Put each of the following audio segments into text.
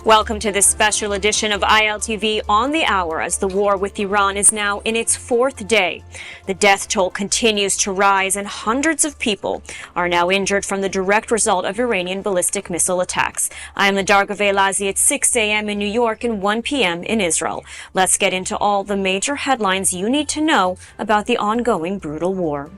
Welcome to this special edition of ILTV on the Hour as the war with Iran is now in its fourth day. The death toll continues to rise and hundreds of people are now injured from the direct result of Iranian ballistic missile attacks. I am Ladar Gavelazi at 6 a.m. in New York and 1 p.m. in Israel. Let's get into all the major headlines you need to know about the ongoing brutal war.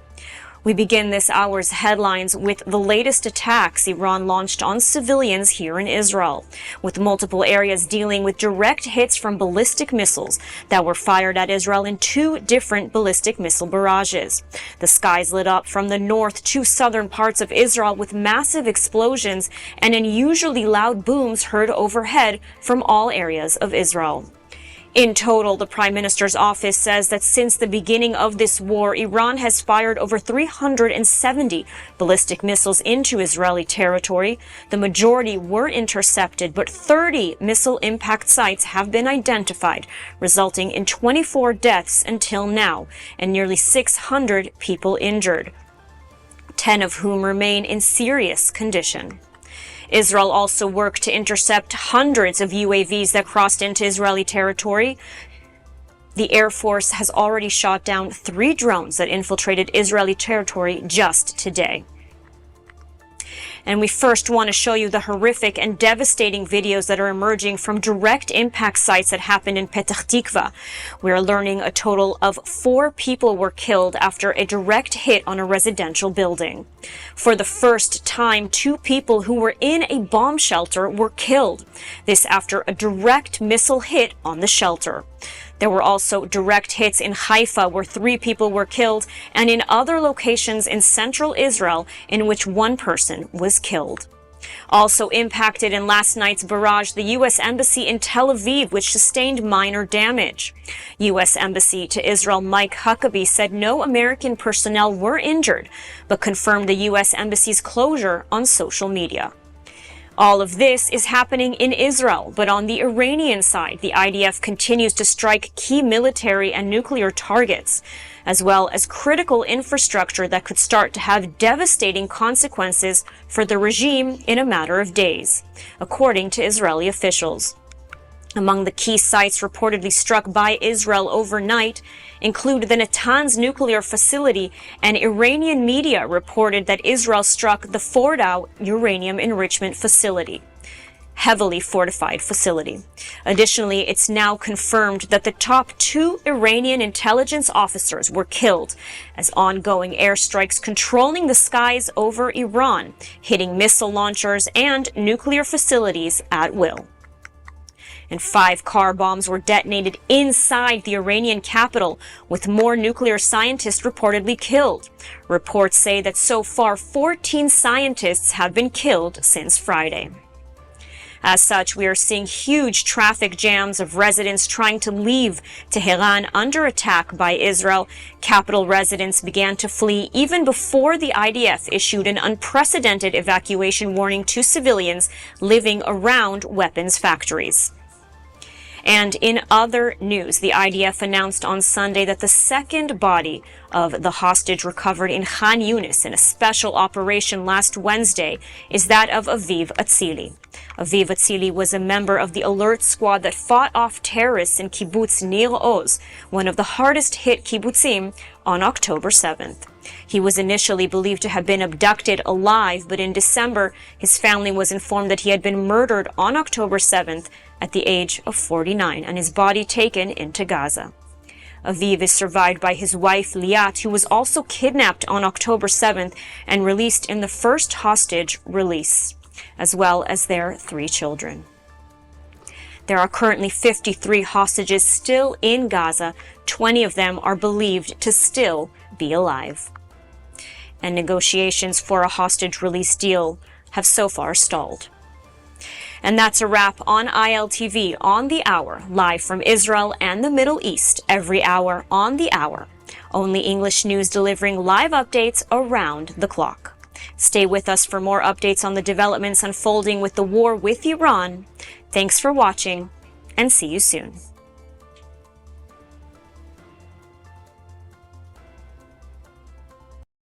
We begin this hour's headlines with the latest attacks Iran launched on civilians here in Israel, with multiple areas dealing with direct hits from ballistic missiles that were fired at Israel in two different ballistic missile barrages. The skies lit up from the north to southern parts of Israel with massive explosions and unusually loud booms heard overhead from all areas of Israel. In total, the Prime Minister's office says that since the beginning of this war, Iran has fired over 370 ballistic missiles into Israeli territory. The majority were intercepted, but 30 missile impact sites have been identified, resulting in 24 deaths until now and nearly 600 people injured, 10 of whom remain in serious condition. Israel also worked to intercept hundreds of UAVs that crossed into Israeli territory. The Air Force has already shot down 3 drones that infiltrated Israeli territory just today. And we first want to show you the horrific and devastating videos that are emerging from direct impact sites that happened in Petah Tikva. We are learning a total of 4 people were killed after a direct hit on a residential building. For the first time, 2 people who were in a bomb shelter were killed. This after a direct missile hit on the shelter. There were also direct hits in Haifa, where 3 people were killed, and in other locations in central Israel, in which 1 person was killed. Also impacted in last night's barrage, the U.S. Embassy in Tel Aviv, which sustained minor damage. U.S. Embassy to Israel Mike Huckabee said no American personnel were injured, but confirmed the U.S. Embassy's closure on social media. All of this is happening in Israel, but on the Iranian side, the IDF continues to strike key military and nuclear targets, as well as critical infrastructure that could start to have devastating consequences for the regime in a matter of days, according to Israeli officials. Among the key sites reportedly struck by Israel overnight include the Natanz nuclear facility, and Iranian media reported that Israel struck the Fordow uranium enrichment facility, heavily fortified facility. Additionally, it's now confirmed that the top 2 Iranian intelligence officers were killed as ongoing airstrikes controlling the skies over Iran, hitting missile launchers and nuclear facilities at will. And 5 car bombs were detonated inside the Iranian capital, with more nuclear scientists reportedly killed. Reports say that so far 14 scientists have been killed since Friday. As such, we are seeing huge traffic jams of residents trying to leave Tehran under attack by Israel. Capital residents began to flee even before the IDF issued an unprecedented evacuation warning to civilians living around weapons factories. And in other news, the IDF announced on Sunday that the second body of the hostage recovered in Khan Yunis in a special operation last Wednesday is that of Aviv Atzili. Aviv Atzili was a member of the alert squad that fought off terrorists in kibbutz Nir Oz, one of the hardest hit kibbutzim, on October 7th. He was initially believed to have been abducted alive, but in December, his family was informed that he had been murdered on October 7th at the age of 49 and his body taken into Gaza. Aviv is survived by his wife Liat, who was also kidnapped on October 7th and released in the first hostage release, as well as their 3 children. There are currently 53 hostages still in Gaza. 20 of them are believed to still be alive. And negotiations for a hostage release deal have so far stalled. And that's a wrap on ILTV on the Hour, live from Israel and the Middle East, every hour on the Hour. Only English news delivering live updates around the clock. Stay with us for more updates on the developments unfolding with the war with Iran. Thanks for watching, and see you soon.